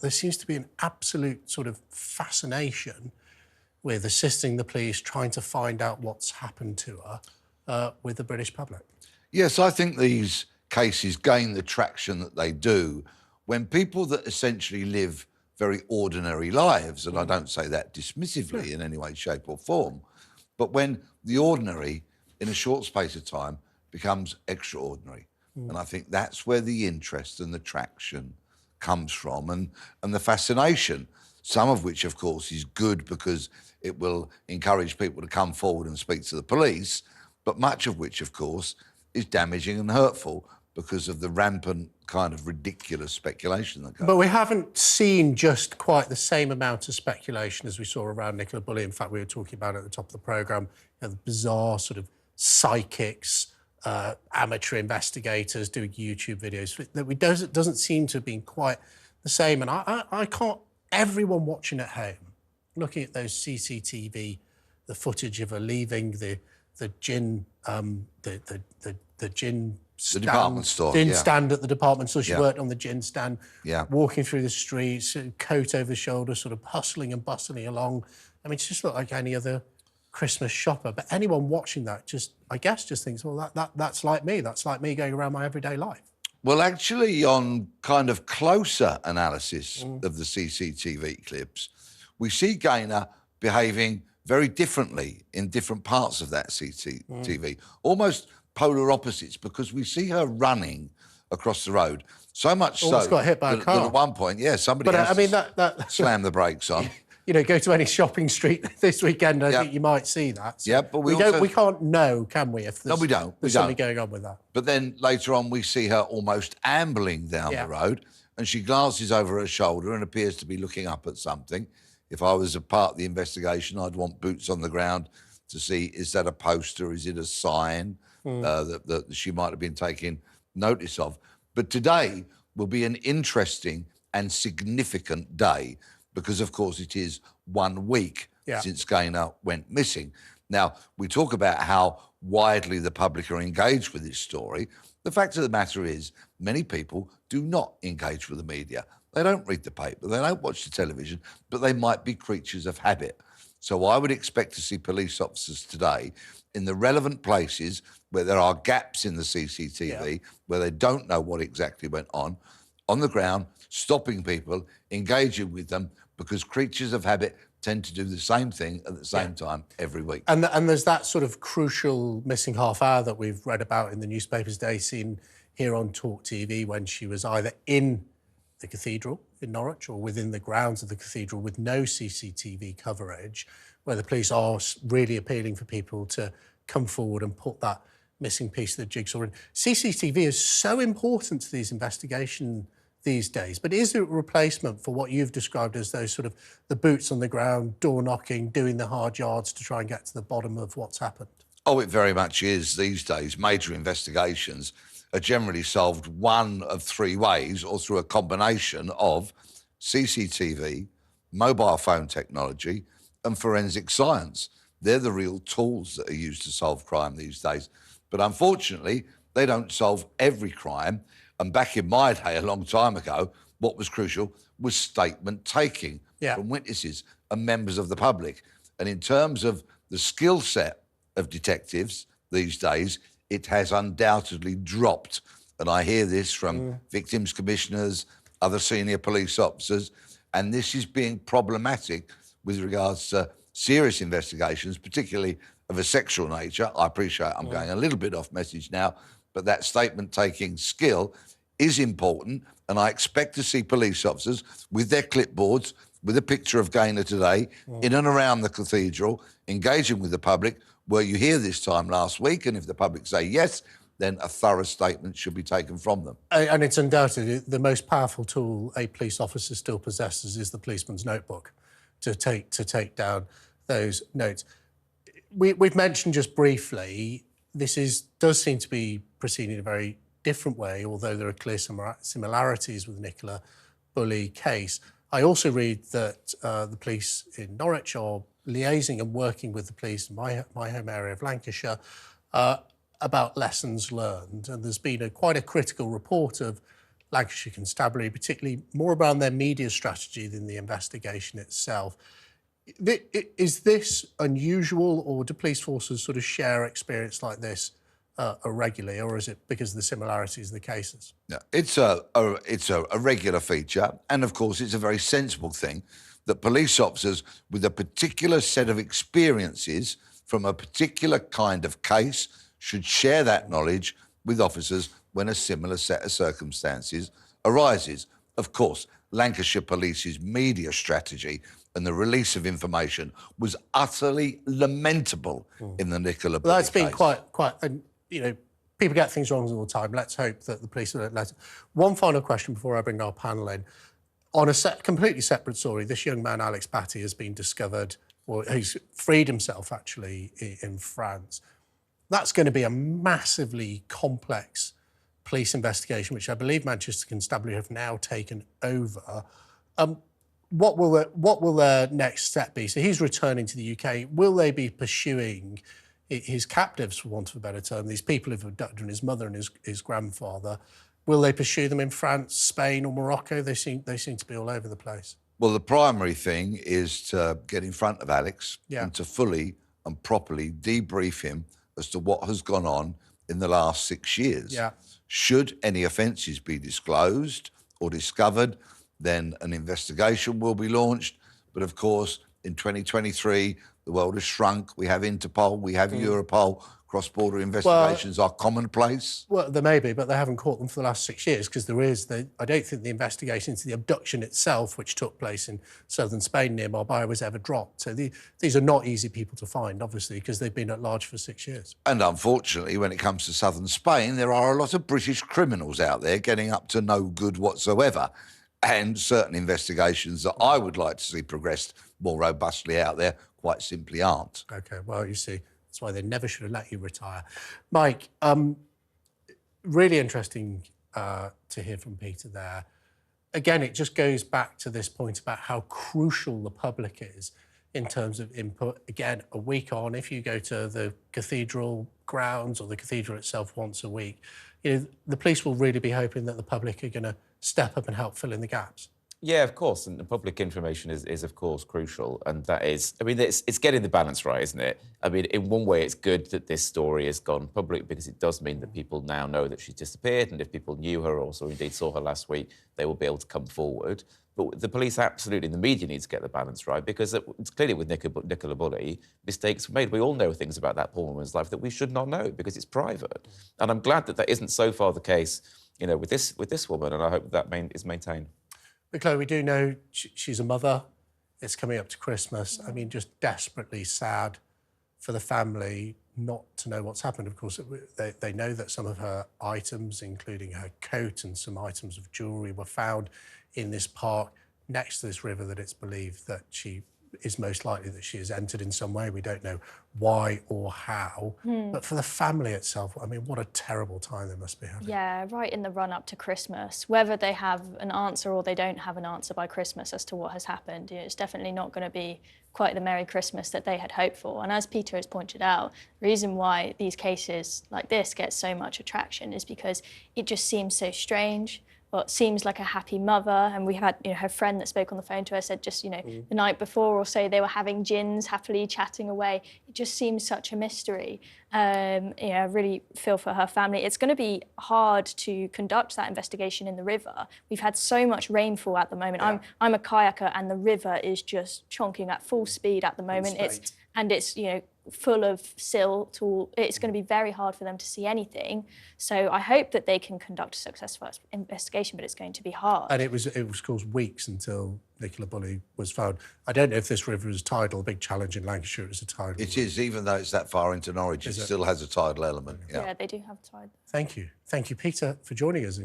There seems to be an absolute sort of fascination with assisting the police, trying to find out what's happened to her with the British public. Yes, I think these cases gain the traction that they do when people that essentially live very ordinary lives, and I don't say that dismissively in any way, shape or form, but when the ordinary in a short space of time becomes extraordinary. And I think that's where the interest and the traction comes from, and the fascination, some of which, of course, is good because it will encourage people to come forward and speak to the police, but much of which, of course, is damaging and hurtful because of the rampant kind of ridiculous speculation that goes. But we haven't seen just quite the same amount of speculation as we saw around Nicola Bulley. In fact, we were talking about it at the top of the programme, the bizarre sort of psychics, amateur investigators doing YouTube videos. That doesn't seem to have been quite the same. And I can't, everyone watching at home, looking at those CCTV, the footage of her leaving the gin, the gin stand, the department store, gin stand at the department store. She worked on the gin stand, walking through the streets, coat over the shoulder, sort of hustling and bustling along. I mean, she just looked like any other Christmas shopper. But anyone watching that just, I guess, just thinks, well, that's like me. That's like me going around my everyday life. Well, actually, on kind of closer analysis of the CCTV clips, we see Gaynor behaving very differently in different parts of that CCTV, almost polar opposites, because we see her running across the road. So much so got hit by a car. That at one point, somebody has to slam the brakes on. You know, go to any shopping street this weekend, I think you might see that. So but we can't know, can we, if there's, no, we don't. there's something going on with that. But then later on, we see her almost ambling down the road, and she glances over her shoulder and appears to be looking up at something. If I was a part of the investigation, I'd want boots on the ground to see, is that a poster? Is it a sign that she might have been taking notice of? But today will be an interesting and significant day because, of course, it is 1 week since Gaynor went missing. Now, we talk about how widely the public are engaged with this story. The fact of the matter is many people do not engage with the media. They don't read the paper, they don't watch the television, but they might be creatures of habit. So I would expect to see police officers today in the relevant places where there are gaps in the CCTV, where they don't know what exactly went on the ground, stopping people, engaging with them, because creatures of habit tend to do the same thing at the same time every week. And there's that sort of crucial missing half hour that we've read about in the newspapers today, seen here on talkTV, when she was either in the cathedral in Norwich or within the grounds of the cathedral with no CCTV coverage, where the police are really appealing for people to come forward and put that missing piece of the jigsaw in. CCTV is so important to these investigations these days, but is it a replacement for what you've described as those sort of the boots on the ground, door knocking, doing the hard yards to try and get to the bottom of what's happened? Oh, it very much is these days. Major investigations are generally solved one of three ways, or through a combination of CCTV, mobile phone technology, and forensic science. They're the real tools that are used to solve crime these days. But unfortunately, they don't solve every crime. And back in my day, a long time ago, what was crucial was statement taking from witnesses and members of the public. And in terms of the skill set of detectives these days, it has undoubtedly dropped. And I hear this from victims commissioners, other senior police officers, and this is being problematic with regards to serious investigations, particularly of a sexual nature. I appreciate I'm going a little bit off message now, but that statement-taking skill is important, and I expect to see police officers with their clipboards, with a picture of Gaynor today, in and around the cathedral, engaging with the public, where you hear this time last week, and if the public say yes, then a thorough statement should be taken from them. And it's undoubtedly the most powerful tool a police officer still possesses is the policeman's notebook to take down those notes. We've mentioned just briefly, this does seem to be proceeding in a very different way, although there are clear similarities with the Nicola Bulley case. I also read that the police in Norwich are liaising and working with the police in my home area of Lancashire about lessons learned. And there's been quite a critical report of Lancashire Constabulary, particularly more around their media strategy than the investigation itself. Is this unusual, or do police forces sort of share experience like this regularly, or is it because of the similarities of the cases? Yeah, it's a regular feature, and of course, it's a very sensible thing that police officers with a particular set of experiences from a particular kind of case should share that knowledge with officers when a similar set of circumstances arises. Of course, Lancashire Police's media strategy and the release of information was utterly lamentable in the Nicola Bully That's been case. quite, and you know, people get things wrong all the time. Let's hope that the police will let. One final question before I bring our panel in. On a completely separate story, this young man, Alex Batty, has been discovered, or he's freed himself actually in France. That's going to be a massively complex police investigation, which I believe Manchester Constabulary have now taken over. What will their next step be? So he's returning to the UK. Will they be pursuing his captives, for want of a better term, these people who've abducted his mother and his grandfather? Will they pursue them in France, Spain, or Morocco? They seem to be all over the place. Well, the primary thing is to get in front of Alex and to fully and properly debrief him as to what has gone on in the last 6 years. Yeah. Should any offences be disclosed or discovered, then an investigation will be launched. But of course, in 2023, the world has shrunk. We have Interpol, we have Europol. Cross-border investigations are commonplace. Well, there may be, but they haven't caught them for the last 6 years, because I don't think the investigation into the abduction itself, which took place in southern Spain near Marbella, was ever dropped. So these are not easy people to find, obviously, because they've been at large for 6 years. And unfortunately, when it comes to southern Spain, there are a lot of British criminals out there getting up to no good whatsoever. And certain investigations that I would like to see progressed more robustly out there quite simply aren't. OK, well, you see, that's why they never should have let you retire. Mike, really interesting to hear from Peter there. Again, it just goes back to this point about how crucial the public is in terms of input. Again, a week on, if you go to the cathedral grounds or the cathedral itself once a week, you know, the police will really be hoping that the public are going to step up and help fill in the gaps. Yeah, of course, and the public information is of course crucial, and that is, I mean, it's getting the balance right, isn't it? I mean, in one way, it's good that this story has gone public because it does mean that people now know that she's disappeared, and if people knew her or indeed saw her last week, they will be able to come forward. But the police absolutely, the media needs to get the balance right, because it's clearly with Nicola Bully, mistakes were made. We all know things about that poor woman's life that we should not know because it's private, and I'm glad that that isn't so far the case, you know, with this woman, and I hope that is maintained. But Chloe, we do know she's a mother. It's coming up to Christmas. I mean, just desperately sad for the family not to know what's happened. Of course, they know that some of her items, including her coat and some items of jewellery, were found in this park next to this river, that it's believed that she is most likely that she has entered in some way. We don't know why or how. But for the family itself, I mean, what a terrible time they must be having. Yeah, right in the run-up to Christmas. Whether they have an answer or they don't have an answer by Christmas as to what has happened, you know, it's definitely not going to be quite the Merry Christmas that they had hoped for. And as Peter has pointed out, the reason why these cases like this get so much attraction is because it just seems so strange. What seems like a happy mother, and we had, you know, her friend that spoke on the phone to her said just, you know, the night before or so they were having gins, happily chatting away. It just seems such a mystery. You know, I really feel for her family. It's going to be hard to conduct that investigation in the river. We've had so much rainfall at the moment. Yeah. I'm a kayaker, and the river is just chonking at full speed at the moment. It's you know, full of silt. It's going to be very hard for them to see anything. So I hope that they can conduct a successful investigation, but it's going to be hard. And it was caused weeks until Nicola Bully was found. I don't know if this river is tidal. Big challenge in Lancashire, it was a tidal. It is, even though it's that far into Norwich, it still has a tidal element. Yeah, they do have tide. Thank you, Peter, for joining us.